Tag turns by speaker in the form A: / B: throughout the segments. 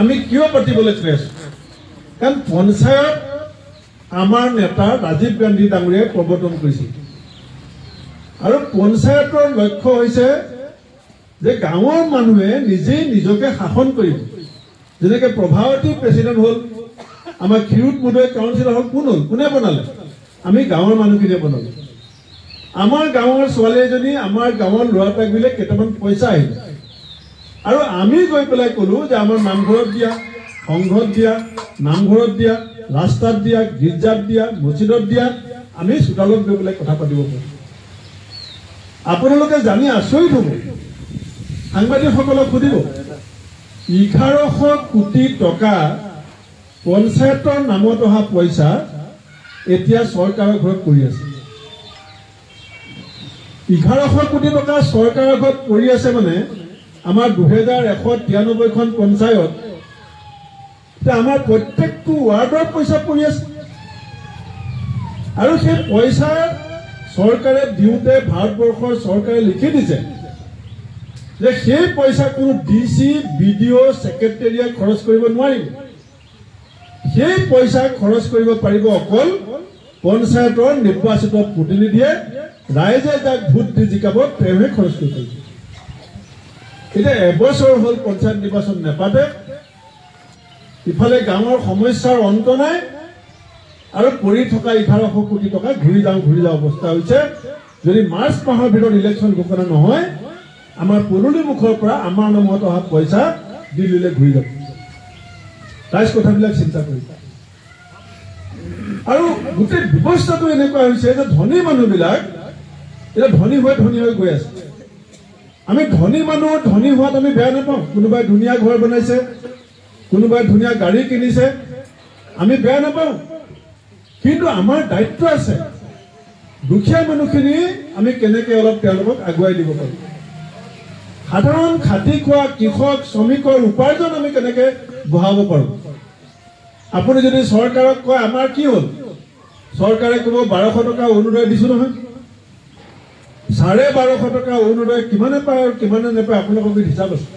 A: আমি কিয় পাতিবলৈ কৈ আছো কাৰণ পঞ্চায়ত আমাৰ নেতা ৰাজীৱ গান্ধী ডাঙৰীয়াই প্ৰৱৰ্তন কৰিছিল আৰু পঞ্চায়তৰ লক্ষ্য হৈছে যে গাঁৱৰ মানুহে নিজেই নিজকে শাসন কৰিব যেনেকৈ প্ৰভাৱতী প্ৰেচিডেণ্ট হ'ল আমাৰ ক্ষীৰোদ মুদৈ কাউন্সিলৰ হ'ল কোনে বনালে আমি গাঁৱৰ মানুহখিনিয়ে বনালো আমাৰ গাঁৱৰ ছোৱালী এজনী আমাৰ গাঁৱৰ ল'ৰাটাক দিলে কেইটামান পইচা আহিল আৰু আমি গৈ পেলাই ক'লো যে আমাৰ নামঘৰত দিয়া সংঘত দিয়া নামঘৰত দিয়া ৰাস্তাত দিয়া গীৰ্জাত দিয়া মছজিদত দিয়া আমি চোতালত গৈ পেলাই কথা পাতিব পাৰোঁ আপোনালোকে জানি আচৰিত হ'ব সাংবাদিকসকলক সুধিব 1100 কোটি টকা পঞ্চায়তৰ নামত অহা পইচা এতিয়া চৰকাৰৰ ঘৰত পৰি আছে 1100 কোটি টকা চৰকাৰৰ ঘৰত পৰি আছে মানে আমাৰ 2193খন পঞ্চায়ত আমাৰ প্ৰত্যেকটো ৱাৰ্ডৰ পইচা পৰি আছে আৰু সেই পইচা চৰকাৰে দিওঁতে ভাৰতবৰ্ষৰ চৰকাৰে লিখি দিছে যে সেই পইচা কোনো ডিসি বিডিও সেক্ৰেটাৰিয়ে খৰচ কৰিব নোৱাৰিব সেই পইচা খৰচ কৰিব পাৰিব অকল পঞ্চায়তৰ নিৰ্বাচিত প্ৰতিনিধিয়ে ৰাইজে যাক ভোট দি জিকাব তেওঁহে খৰচ কৰিব পাৰিব এটা এবছৰ হ'ল পঞ্চায়ত নিৰ্বাচন নেপাতে ইফালে গাঁৱৰ সমস্যাৰ অন্ত নাই আৰু পৰি থকা 1100 কোটি টকা ঘূৰি যাওঁ অৱস্থা হৈছে যদি মাৰ্চ মাহৰ ভিতৰত ইলেকশ্যন ঘোষণা নহয় আমাৰ পদূলি মুখৰ পৰা আমাৰ নামত অহা পইচা দিল্লীলৈ ঘূৰি যাব ৰাইজ কথাবিলাক চিন্তা কৰি আৰু গোটেই ব্যৱস্থাটো এনেকুৱা হৈছে যে ধনী মানুহবিলাক এটা ধনী হৈ গৈ আছে আমি ধনী মানুহ ধনী হোৱাত আমি বেয়া নাপাওঁ কোনোবাই ধুনীয়া ঘৰ বনাইছে কোনোবাই ধুনীয়া গাড়ী কিনিছে আমি বেয়া নাপাওঁ কিন্তু আমাৰ দায়িত্ব আছে দুখীয়া মানুহখিনি আমি কেনেকৈ অলপ তেওঁলোকক আগুৱাই দিব পাৰোঁ সাধাৰণ খাতি খোৱা কৃষক শ্ৰমিকৰ উপাৰ্জন আমি কেনেকৈ বঢ়াব পাৰোঁ আপুনি যদি চৰকাৰক কয় আমাৰ কি হ'ল চৰকাৰে ক'ব 1200 টকা অৰুণোদয় দিছো নহয় 1250 টকা অৰুণোদয় কিমানে পায় আৰু কিমানে নাপায় আপোনালোকৰ হিচাপ আছে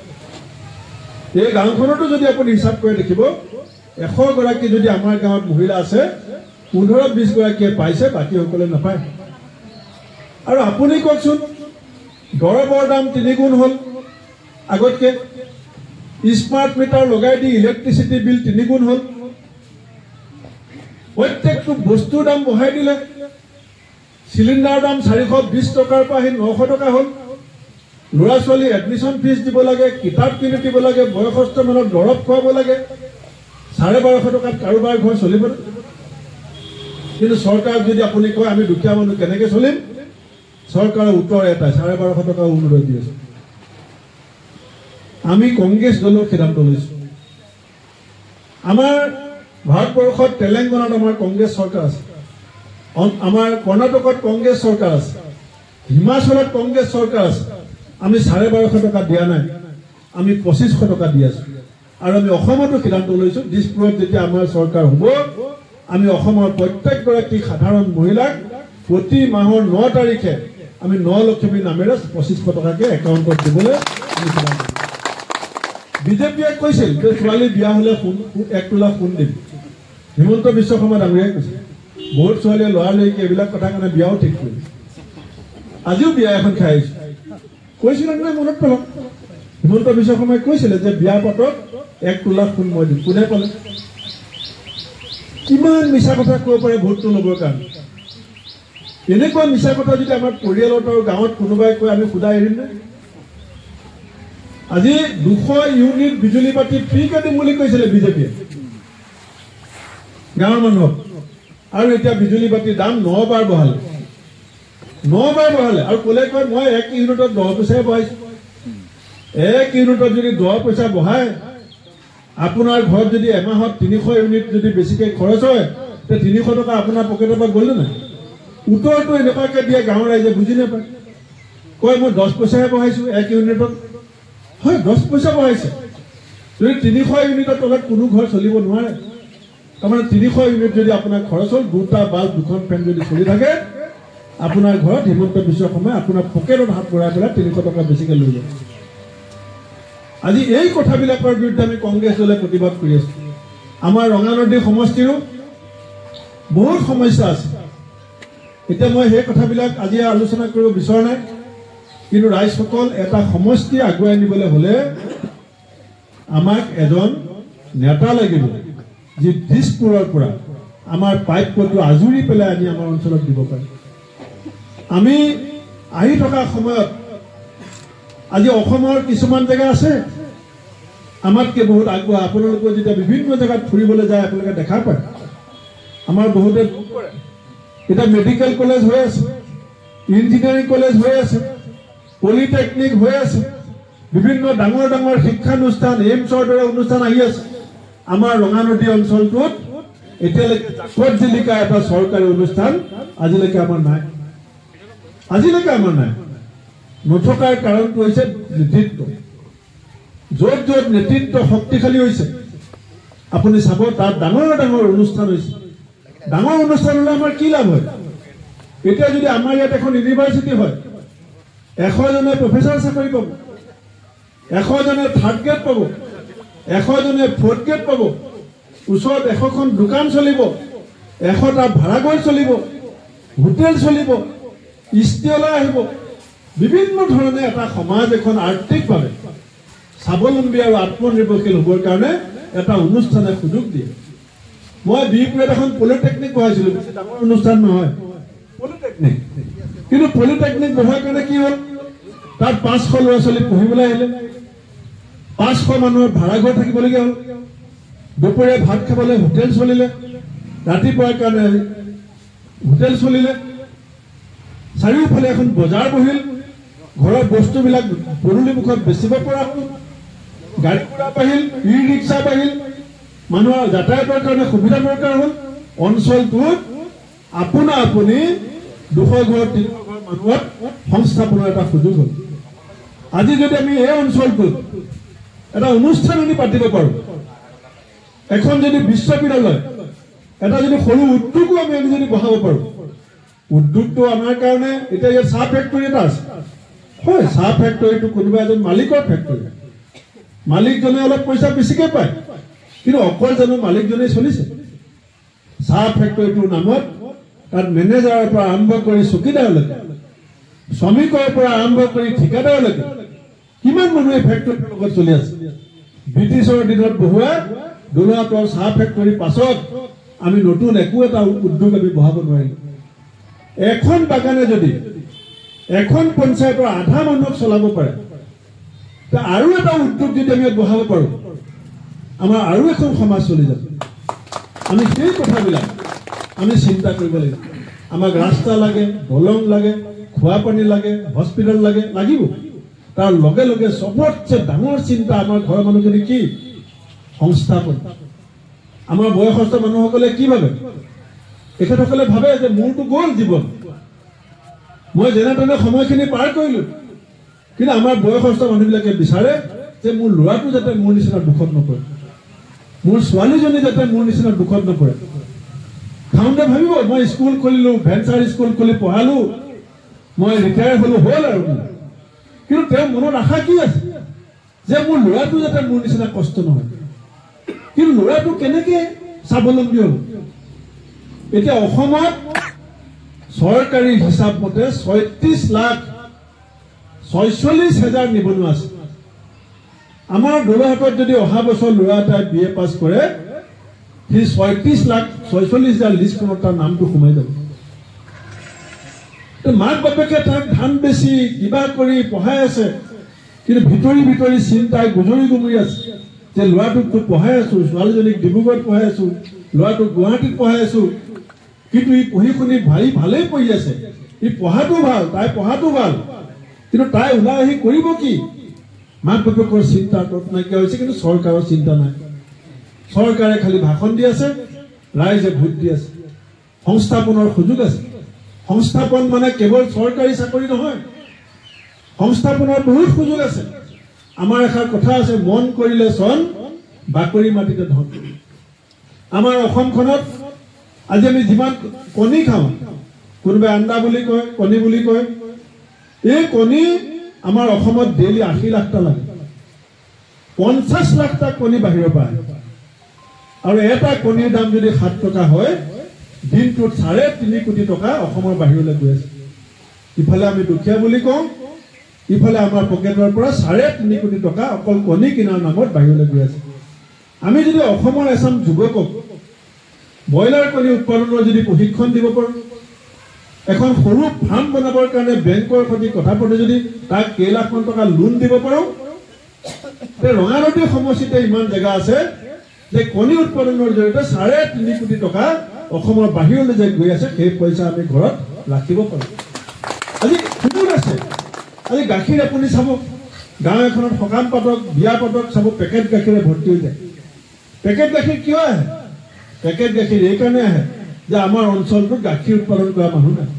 A: এই গাঁওখনতো যদি আপুনি হিচাপ কৰি দেখিব 100 গৰাকী যদি আমাৰ গাঁৱত মহিলা আছে 15-20 গৰাকীয়ে পাইছে বাকীসকলে নাপায় আৰু আপুনি কওকচোন দৰবৰ দাম 3 গুণ হ'ল আগতকে স্মাৰ্ট মিটাৰ লগাই দি ইলেক্ট্ৰিচিটি বিল 3 গুণ হ'ল প্ৰত্যেকটো বস্তুৰ দাম বঢ়াই দিলে সিলিণ্ডাৰ দাম 420 টকাৰ পৰা 900 টকা হ'ল ল'ৰা ছোৱালী এডমিশ্যন ফিজ দিব লাগে কিতাপ কিনি দিব লাগে বয়সস্থ মানুহক দৰৱ খুৱাব লাগে 1250 টকাত কাৰোবাৰ ঘৰ চলিব কিন্তু চৰকাৰক যদি আপুনি কয় আমি দুখীয়া মানুহ কেনেকৈ চলিম চৰকাৰৰ উত্তৰ এটা 1250 টকা অৰুণোদয় দি আছে আমি কংগ্ৰেছ দলৰ সিদ্ধান্ত লৈছো আমাৰ ভাৰতবৰ্ষত তেলেংগানাত আমাৰ কংগ্ৰেছ চৰকাৰ আছে আমাৰ কৰ্ণাটকত কংগ্ৰেছ চৰকাৰ আছে হিমাচলত কংগ্ৰেছ চৰকাৰ আছে আমি 1250 টকা দিয়া নাই আমি 2500 টকা দি আছো আৰু আমি অসমতো সিদ্ধান্ত লৈছো দিছপুৰত যেতিয়া আমাৰ চৰকাৰ হ'ব আমি অসমৰ প্ৰত্যেকগৰাকী সাধাৰণ মহিলাক প্ৰতি মাহৰ 9 তাৰিখে আমি 9 লক্ষ্মী নামেৰে 2500 টকাকে একাউণ্টত দিবলৈ আমি সিদ্ধান্ত বিজেপিয়ে কৈছিল যে ছোৱালী বিয়া হলে 1 তোলা সোণ দিম হিমন্ত বিশ্ব শৰ্মা ডাঙৰীয়াই কৈছিল বহুত ছোৱালীয়ে ল'ৰালৈকে এইবিলাক কথা কাৰণে বিয়াও ঠিক কৰিলে আজিও বিয়া এখন খাই আহিছো কৈছিল নে মনত পেলাওক হিমন্ত বিশ্ব শৰ্মাই কৈছিলে যে বিয়া পাতত 1 তোলা সোণ মই দিম কোনে পালে কিমান মিছা কথা ক'ব পাৰে ভোটটো ল'বৰ কাৰণে এনেকুৱা মিছা কথা যদি আমাৰ পৰিয়ালত আৰু গাঁৱত কোনোবাই কয় আমি খুদা এৰিম নে আজি 200 ইউনিট বিজুলী বাতি ফ্ৰীকে দিম বুলি কৈছিলে বিজেপিয়ে গাঁৱৰ মানুহক আৰু এতিয়া বিজুলী বাতিৰ দাম 9 বাৰ বঢ়ালে আৰু ক'লে কয় মই 1 ইউনিটত 10 পইচাই বঢ়াইছো 1 ইউনিটত যদি 10 পইচা বঢ়ায় আপোনাৰ ঘৰত যদি এমাহত 300 ইউনিট যদি বেছিকৈ খৰচ হয় তে 300 টকা আপোনাৰ পকেটৰ পৰা গ'ল নে উত্তৰটো এনেকুৱাকৈ দিয়ে গাঁৱৰ ৰাইজে বুজি নাপায় কয় মই 10 পইচাহে বঢ়াইছো 1 ইউনিটত হয় 10 পইচা বঢ়াইছে যদি 300 ইউনিটৰ তলত কোনো ঘৰ চলিব নোৱাৰে তাৰমানে 300 ইউনিট যদি আপোনাৰ খৰচ হ'ল 2টা বাল্ব 2খন ফেন যদি চলি থাকে আপোনাৰ ঘৰত হিমন্ত বিশ্ব শৰ্মাই আপোনাৰ পকেটত হাত ভৰাই পেলাই 300 টকা বেছিকৈ লৈ যায় আজি এই কথাবিলাকৰ বিৰুদ্ধে আমি কংগ্ৰেছ দলে প্ৰতিবাদ কৰি আছো। আমাৰ ৰঙানদী সমষ্টিৰো বহুত সমস্যা আছে। এতিয়া মই সেই কথাবিলাক আজি আলোচনা কৰিব বিচৰা নাই, কিন্তু ৰাইজসকল এটা সমষ্টি আগুৱাই নিবলৈ হ'লে আমাক এজন নেতা লাগিব, যি দিছপুৰৰ পৰা আমাৰ প্ৰাপ্যটো আজুৰি পেলাই আনি আমাৰ অঞ্চলত দিব পাৰে। আমি আহি থকা সময়ত আজি অসমৰ কিছুমান জেগা আছে আমাতকে বহুত আগবঢ়া। আপোনালোকে যেতিয়া বিভিন্ন জেগাত ফুৰিবলৈ যায় আপোনালোকে দেখা পায় আমাৰ বহুতে এটা মেডিকেল কলেজ হৈ আছে, ইঞ্জিনিয়াৰিং কলেজ হৈ আছে, পলিটেকনিক হৈ আছে, বিভিন্ন ডাঙৰ ডাঙৰ শিক্ষানুষ্ঠান, এইমছৰ দৰে অনুষ্ঠান আহি আছে। আমাৰ ৰঙানদী অঞ্চলটোত এতিয়ালৈকে জাকত জিলিকা এটা চৰকাৰী অনুষ্ঠান আজিলৈকে আমাৰ নাই। নথকাৰ কাৰণটো হৈছে নেতৃত্ব। য'ত য'ত নেতৃত্ব শক্তিশালী হৈছে আপুনি চাব তাত ডাঙৰ ডাঙৰ অনুষ্ঠান হৈছে। ডাঙৰ অনুষ্ঠান হ'লে আমাৰ কি লাভ হয়? এতিয়া যদি আমাৰ ইয়াত এখন ইউনিভাৰ্চিটি হয়, 100 জনে প্ৰফেচাৰ চাকৰি পাব, 100 জনে থাৰ্ড গ্ৰেড পাব, 100 জনে ফৰ্থ গ্ৰেড পাব, ওচৰত 100খন দোকান চলিব, 100টা ভাড়াঘৰ চলিব, হোটেল চলিব, ষ্টিললৈ আহিব। বিভিন্ন ধৰণে এটা সমাজ এখন আৰ্থিকভাৱে স্বাৱলম্বী আৰু আত্মনিৰ্ভৰশীল হ'বৰ কাৰণে এটা অনুষ্ঠানে সুযোগ দিয়ে। মই বিপুৰত এখন পলিটেকনিক পঢ়াইছিলোঁ, বেছি ডাঙৰ অনুষ্ঠান নহয় পলিটেকনিক, কিন্তু পলিটেকনিক পঢ়াৰ কাৰণে কি হ'ল, তাত 500 ল'ৰা ছোৱালী পঢ়িবলৈ আহিলে, 500 মানুহৰ ভাড়াঘৰ থাকিবলগীয়া হ'ল, দুপৰীয়া ভাত খাবলৈ হোটেল চলিলে, ৰাতিপুৱাৰ কাৰণে হোটেল চলিলে, চাৰিওফালে এখন বজাৰ বহিল, ঘৰৰ বস্তুবিলাক পদূলি মুখত বেচিব পৰা হ'ল, গাড়ী ঘোঁৰা বাঢ়িল, ই ৰিক্সা বাঢ়িল, মানুহৰ যাতায়াতৰ কাৰণে সুবিধা দৰকাৰ হ'ল। অঞ্চলটোত আপোনা আপুনি 200 ঘৰ 300 ঘৰ মানুহত সংস্থাপনৰ এটা সুযোগ হ'ল। আজি যদি আমি এই অঞ্চলটোত এটা অনুষ্ঠান আমি পাতিব পাৰোঁ, এখন যদি বিশ্ববিদ্যালয়, এটা যদি সৰু উদ্যোগো আমি যদি বহাব পাৰোঁ, উদ্যোগটো আমাৰ কাৰণে এতিয়া ইয়াত চাহ ফেক্টৰী এটা আছে, হয় চাহ ফেক্টৰীটো কোনোবা এজন মালিকৰ ফেক্টৰী, মালিকজনে অলপ পইচা বেছিকৈ পায়, কিন্তু অকল জানো মালিকজনেই চলিছে? চাহ ফেক্টৰীটোৰ নামত তাত মেনেজাৰৰ পৰা আৰম্ভ কৰি চকীদাৰলৈকে, শ্ৰমিকৰ পৰা আৰম্ভ কৰি ঠিকাদাৰলৈকে কিমান মানুহে ফেক্টৰীটোৰ লগত চলি আছে। ব্ৰিটিছৰ দিনত বহুৱা দোলাতৰ চাহ ফেক্টৰীৰ পাছত আমি নতুন একো এটা উদ্যোগ আমি বহাব নোৱাৰিলোঁ। এখন বাগানে যদি এখন পঞ্চায়তৰ আধা মানুহক চলাব পাৰে, আৰু এটা উদ্যোগ যদি আমি বহাব পাৰোঁ, আমাৰ আৰু এখন সমাজ চলি যাব। আমি সেই কথাবিলাক আমি চিন্তা কৰিব লাগিব। আমাক ৰাস্তা লাগে, দলং লাগে, খোৱা পানী লাগে, হস্পিটেল লাগে, লাগিব। তাৰ লগে লগে চবতছে ডাঙৰ চিন্তা আমাৰ ঘৰৰ মানুহজনী কি? সংস্থাপন। আমাৰ বয়সস্থ মানুহসকলে কি ভাবে? তেখেতসকলে ভাবে যে মোৰতো গ'ল জীৱন, মই যেনে তেনে সময়খিনি পাৰ কৰিলোঁ, কিন্তু আমাৰ বয়সস্থ মানুহবিলাকে বিচাৰে যে মোৰ ল'ৰাটো যাতে মোৰ নিচিনা দুখত নপৰে, মোৰ ছোৱালীজনী যাতে মোৰ নিচিনা দুখত নপৰে। খাওঁতে ভাবিব মই স্কুল খুলিলোঁ, ভেঞ্চাৰ স্কুল খুলি পঢ়ালোঁ, মই ৰিটায়াৰ হ'লোঁ, হ'ল আৰু মোৰ। কিন্তু তেওঁৰ মনত আশা কি আছে? যে মোৰ ল'ৰাটো যাতে মোৰ নিচিনা কষ্ট নহয়। কিন্তু ল'ৰাটো কেনেকৈ স্বাৱলম্বী হ'ব? এতিয়া অসমত চৰকাৰী হিচাপ মতে 36,46,000 নিবনুৱা আছে। আমাৰ গোলাঘাটত যদি অহা বছৰ ল'ৰা এটাই BA পাছ কৰে, সি 36,46,000 লিষ্টখনত তাৰ নামটো সোমাই যাব। মাক বাপেকে তাক ধান বেছি কিবা কৰি পঢ়াই আছে, কিন্তু ভিতৰি ভিতৰি চিন্তাই গুজৰি গুমৰি আছে যে ল'ৰাটোকতো পঢ়াই আছো, ছোৱালীজনীক ডিব্ৰুগড়ত পঢ়াই আছো, ল'ৰাটোক গুৱাহাটীত পঢ়াই আছো, কিন্তু ই পঢ়ি শুনি ভালেই পঢ়ি আছে, ই পঢ়াটো ভাল, তাই পঢ়াটো ভাল, কিন্তু তাই ওলাই আহি কৰিব কি? মাক বাপেকৰ চিন্তা তত নাইকিয়া হৈছে, কিন্তু চৰকাৰৰ চিন্তা নাই। চৰকাৰে খালি ভাষণ দি আছে, ৰাইজে ভোট দি আছে। সংস্থাপনৰ সুযোগ আছে। সংস্থাপন মানে কেৱল চৰকাৰী চাকৰি নহয়, সংস্থাপনৰ বহুত সুযোগ আছে। আমাৰ এষাৰ কথা আছে, মন কৰিলে চন, বাকৰি মাটিতে ধন। আমাৰ অসমখনত আজি আমি যিমান কণী খাওঁ, কোনোবাই আণ্ডা বুলি কয়, কণী বুলি কয়, এই কণী আমাৰ অসমত ডেইলি 80 লাখটা লাগে। 50 লাখটা কণী বাহিৰৰ পৰা আৰু এটা কণীৰ দাম যদি 7 টকা হয় দিনটোত 3.5 কোটি টকা অসমৰ বাহিৰলৈ গৈ আছে ইফালে আমি দুখীয়া বুলি কওঁ ইফালে আমাৰ পকেটৰ পৰা 3.5 কোটি টকা অকল কণী কিনাৰ নামত বাহিৰলৈ গৈ আছে আমি যদি অসমৰ এছাম যুৱকক ব্ৰইলাৰ কণী উৎপাদনৰ যদি প্ৰশিক্ষণ দিব পাৰো এখন সৰু ফাৰ্ম বনাবৰ কাৰণে বেংকৰ সৈতে কথা পাতি যদি তাক কেইলাখ মান টকা লোন দিব পাৰো তে ৰঙানদী সমষ্টিতে ইমান জায়গা আছে যে কণী উৎপাদনৰ জৰিয়তে 3.5 কোটি টকা অসমৰ বাহিৰলৈ যে গৈ আছে সেই পইচা আমি ঘৰত ৰাখিব পাৰো আজি সুযোগ আছে আজি গাখীৰ আপুনি চাব গাঁও এখনত সকাম পাতক বিয়া পাতক চাব পেকেট গাখীৰে ভৰ্তি হৈ যায় পেকেট গাখীৰ কিয় আহে পেকেট গাখীৰ এই কাৰণে আহে যে আমাৰ অঞ্চলটোত গাখীৰ উৎপাদন কৰা মানুহ নাই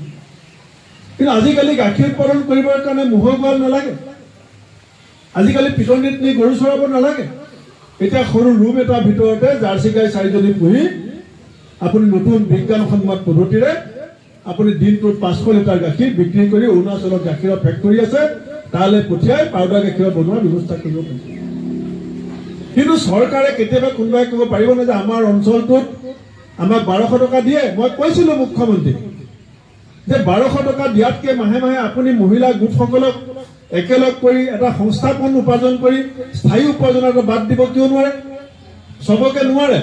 A: কিন্তু আজিকালি গাখীৰ উৎপাদন কৰিবৰ কাৰণে ম'হৰ গঁৰাল নালাগে আজিকালি পিটনিত নি গৰু চৰাব নালাগে এটা সৰু ৰুম এটা ভিতৰতে জাৰ্চি গাই 4জনী পুহি আপুনি নতুন বিজ্ঞানসন্মত পদ্ধতিৰে আপুনি দিনটোত 500 লিটাৰ গাখীৰ বিক্ৰী কৰি অৰুণাচলৰ গাখীৰৰ ফেক্টৰী আছে তালৈ পঠিয়াই পাউডাৰ গাখীৰ বনোৱাৰ ব্যৱস্থা কৰিব পাৰে কিন্তু চৰকাৰে কেতিয়াবা কোনোবাই ক'ব পাৰিব না যে আমাৰ অঞ্চলটোত আমাক 1200 টকা দিয়ে মই কৈছিলো মুখ্যমন্ত্ৰী যে 1200 টকা দিয়াতকে মাহে মাহে আপুনি মহিলা গোটসকলক একেলগ কৰি এটা সংস্থাপন উপাৰ্জন কৰি স্থায়ী উপাৰ্জনৰ বাদ দিব কিয় নোৱাৰে সবকে নোৱাৰে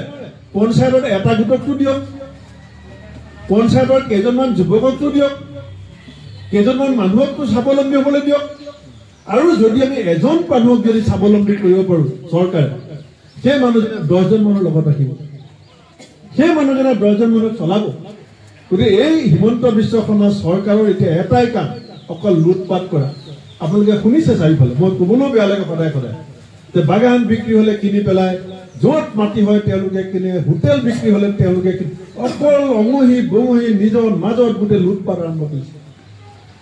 A: পঞ্চায়তত এটা গোটকটো দিয়ক পঞ্চায়তৰ কেইজনমান যুৱককটো দিয়ক কেইজনমান মানুহকটো স্বাৱলম্বী হ'বলৈ দিয়ক আৰু যদি আমি এজন মানুহক যদি স্বাৱলম্বী কৰিব পাৰো চৰকাৰে সেই মানুহজনে 10 জন মানুহৰ লগত ৰাখিব সেই মানুহজনে 10 জন মানুহক চলাব গতিকে এই হিমন্ত বিশ্ব শৰ্মা চৰকাৰৰ এতিয়া এটাই কাম অকল লুটপাট কৰা আপোনালোকে শুনিছে চাৰিফালে মই ক'বলৈ বেয়া লাগে সদায় সদায় যে বাগান বিক্ৰী হ'লে কিনি পেলাই য'ত মাটি হয় তেওঁলোকে কিনে হোটেল বিক্ৰী হ'লে তেওঁলোকে অকল অঙহী বঙহী নিজৰ মাজত গোটেই লুটপাট আৰম্ভ কৰিছে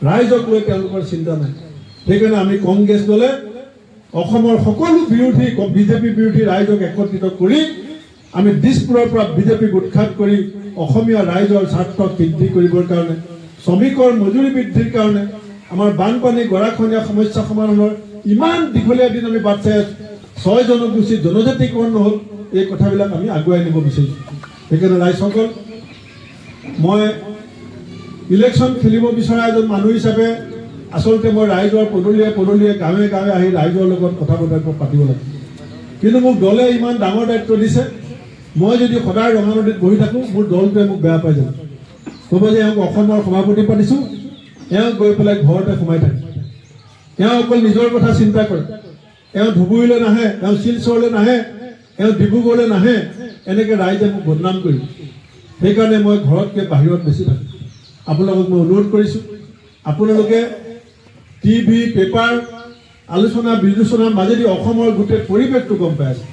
A: ৰাইজক লৈ তেওঁলোকৰ চিন্তা নাই সেইকাৰণে আমি কংগ্ৰেছ দলে অসমৰ সকলো বিৰোধী বিজেপি বিৰোধী ৰাইজক একত্ৰিত কৰি আমি দিছপুৰৰ পৰা বিজেপিক উৎখাত কৰি অসমীয়া ৰাইজৰ স্বাৰ্থ বৃদ্ধি কৰিবৰ কাৰণে শ্ৰমিকৰ মজুৰি বৃদ্ধিৰ কাৰণে আমাৰ বানপানী গৰাখহনীয়া সমস্যা সমাধানৰ ইমান দীঘলীয়া দিন আমি বাট চাই আছো 6 জনগোষ্ঠী জনজাতিকৰণ নহল এই কথাবিলাক আমি আগুৱাই নিব বিচাৰিছো সেইকাৰণে ৰাইজসকল মই ইলেকশ্যন খেলিব বিচৰা এজন মানুহ হিচাপে আচলতে মই ৰাইজৰ পদূলিয়ে গাঁৱে গাঁৱে আহি ৰাইজৰ লগত কথা বতৰা পাতিব লাগে কিন্তু মোক দলে ইমান ডাঙৰ দায়িত্ব দিছে মই যদি সদায় ৰঙানদীত বহি থাকো মোৰ দলটোৱে মোক বেয়া পাই যাব ক'ব যে এওঁক অসমৰ সভাপতি পাতিছো এওঁ গৈ পেলাই ঘৰতে সোমাই থাকে এওঁ অকল নিজৰ কথা চিন্তা কৰে এওঁ ধুবুৰীলৈ নাহে এওঁ শিলচৰলৈ নাহে এওঁ ডিব্ৰুগড়লৈ নাহে এনেকৈ ৰাইজে মোক বদনাম কৰি সেইকাৰণে মই ঘৰতকৈ বাহিৰত বেছি থাকোঁ আপোনালোকক মই অনুৰোধ কৰিছোঁ আপোনালোকে টিভি পেপাৰ আলোচনা বিলোচনাৰ মাজেদি অসমৰ গোটেই পৰিৱেশটো গম পাই আছে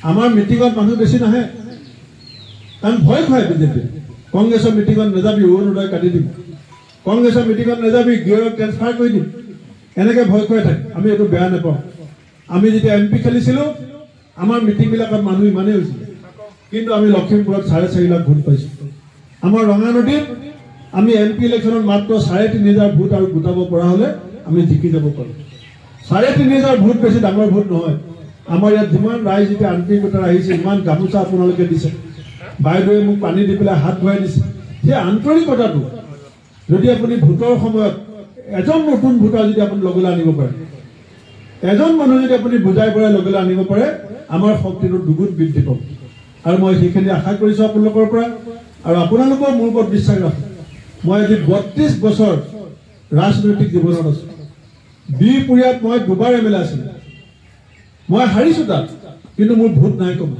A: আমাৰ মিটিঙত মানুহ বেছি নাহে কাৰণ ভয় খায় বিজেপি কংগ্ৰেছৰ মিটিঙত নাযাবি অৰুণোদয় কাটি দিম কংগ্ৰেছৰ মিটিঙত নাযাবি গিয়ৰক ট্ৰেন্সফাৰ কৰি দিম এনেকৈ ভয় খুৱাই থাকে আমি এইটো বেয়া নাপাওঁ আমি যেতিয়া এমপি খেলিছিলোঁ আমাৰ মিটিংবিলাকত মানুহ ইমানেই হৈছিল কিন্তু আমি লখিমপুৰত 4.5 লাখ ভোট পাইছোঁ আমাৰ ৰঙানদীত আমি এমপি ইলেকশ্যনত মাত্ৰ 3,500 ভোট আৰু গোটাব পৰা হ'লে আমি জিকি যাব পাৰোঁ 3,500 ভোট বেছি ডাঙৰ ভোট নহয় আমাৰ ইয়াত যিমান ৰাইজ এতিয়া আন্তৰিকতা আহিছে ইমান গামোচা আপোনালোকে দিছে বাইদেৱে মোক পানী দি পেলাই হাত ধুৱাই দিছে সেই আন্তৰিকতাটো যদি আপুনি ভোটৰ সময়ত এজন নতুন ভোটাৰ যদি আপুনি লগলৈ আনিব পাৰে এজন মানুহ যদি আপুনি বুজাই পৰাই লগলৈ আনিব পাৰে আমাৰ শক্তিটো দুগুণ বৃদ্ধি পাব আৰু মই সেইখিনি আশা কৰিছোঁ আপোনালোকৰ পৰা আৰু আপোনালোকৰ মোৰ ওপৰত বিশ্বাস ৰাখোঁ মই আজি 32 বছৰ ৰাজনৈতিক জীৱনত আছোঁ বিহপুৰীয়াত মই 2বাৰ এমএলএ আছিলোঁ মই হাৰিছোঁ তাত কিন্তু মোৰ ভোট নাই কমা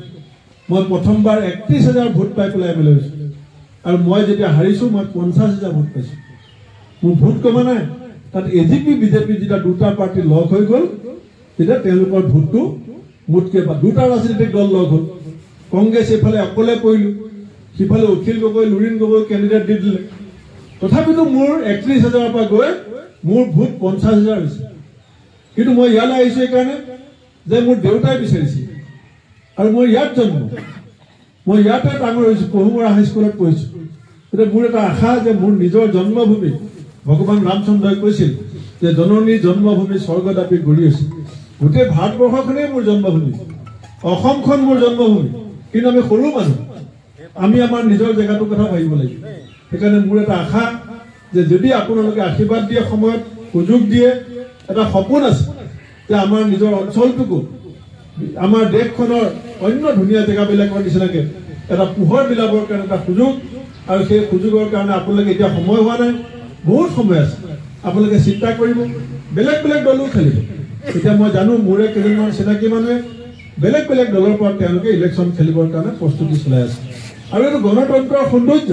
A: মই প্ৰথমবাৰ 31,000 ভোট পাই পেলাই এমএলএ হৈছোঁ আৰু মই যেতিয়া হাৰিছোঁ মই 50,000 ভোট পাইছোঁ মোৰ ভোট কমা নাই তাত এজিপি বিজেপি যেতিয়া দুটা পাৰ্টি লগ হৈ গ'ল তেতিয়া তেওঁলোকৰ ভোটটো মোতকৈ দুটা ৰাজনৈতিক দল লগ হ'ল কংগ্ৰেছ এইফালে অকলে পৰিলোঁ সিফালে অখিল গগৈ লুৰিণ গগৈ কেণ্ডিডেট দি দিলে তথাপিতো মোৰ 31,000 পৰা গৈ মোৰ ভোট 50,000 হৈছে কিন্তু মই ইয়ালৈ আহিছোঁ এইকাৰণে যে মোৰ দেউতাই বিচাৰিছিল আৰু মই ইয়াত জন্ম মই ইয়াতে ডাঙৰ হৈছোঁ পহুমৰা হাইস্কুলত পঢ়িছোঁ গতিকে মোৰ এটা আশা যে মোৰ নিজৰ জন্মভূমি ভগৱান ৰামচন্দ্ৰই কৈছিল যে জননী জন্মভূমি স্বৰ্গদাপী গঢ়ি আছে গোটেই ভাৰতবৰ্ষখনেই মোৰ জন্মভূমি, অসমখন মোৰ জন্মভূমি, কিন্তু আমি সৰু মানুহ, আমি আমাৰ নিজৰ জেগাটোৰ কথা ভাবিব লাগিব। সেইকাৰণে মোৰ এটা আশা যে যদি আপোনালোকে আশীৰ্বাদ দিয়ে, সময়ত সুযোগ দিয়ে, এটা সপোন আছে যে আমাৰ নিজৰ অঞ্চলটোকো আমাৰ দেশখনৰ অন্য ধুনীয়া জেগাবিলাকৰ নিচিনাকৈ এটা পোহৰ বিলাবৰ কাৰণে এটা সুযোগ, আৰু সেই সুযোগৰ কাৰণে আপোনালোকে এতিয়া সময় হোৱা নাই, বহুত সময় আছে। আপোনালোকে চিন্তা কৰিব, বেলেগ বেলেগ দলো খেলিব। এতিয়া মই জানো মোৰে কেইজনমান চিনাকি মানুহে বেলেগ বেলেগ দলৰ পৰা তেওঁলোকে ইলেকশ্যন খেলিবৰ কাৰণে প্ৰস্তুতি চলাই আছে। আৰু এইটো গণতন্ত্ৰৰ সৌন্দৰ্য।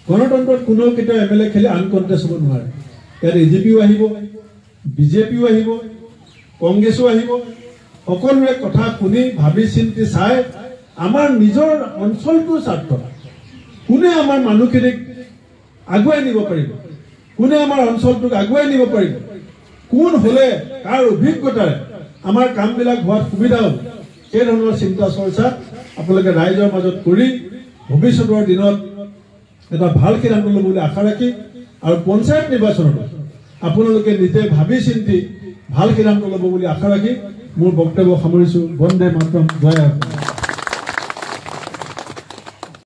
A: গণতন্ত্ৰত কোনেও কেতিয়াও MLA খেলি আনকণ্টেষ্ট হ'ব নোৱাৰে। ইয়াত AJPও আহিব, BJPও আহিব, কংগ্ৰেছো আহিব। সকলোৰে কথা শুনি ভাবি চিন্তি চাই আমাৰ নিজৰ অঞ্চলটোৰ স্বাৰ্থ, কোনে আমাৰ মানুহখিনিক আগুৱাই নিব পাৰিব, কোনে আমাৰ অঞ্চলটোক আগুৱাই নিব পাৰিব, কোন হলে কাৰ অভিজ্ঞতাৰে আমাৰ কামবিলাক হোৱাত সুবিধা হ'ব, সেই ধৰণৰ চিন্তা চৰ্চা আপোনালোকে ৰাইজৰ মাজত কৰি ভৱিষ্যতৰ দিনত এটা ভাল সিদ্ধান্ত ল'ব বুলি আশা ৰাখি, আৰু পঞ্চায়ত নিৰ্বাচনত আপোনালোকে নিজে ভাবি চিন্তি ভাল সিদ্ধান্ত ল'ব বুলি আশা ৰাখি মোৰ বক্তব্য সামৰিছোঁ। বন্দে মাতৰম, জয় অসম।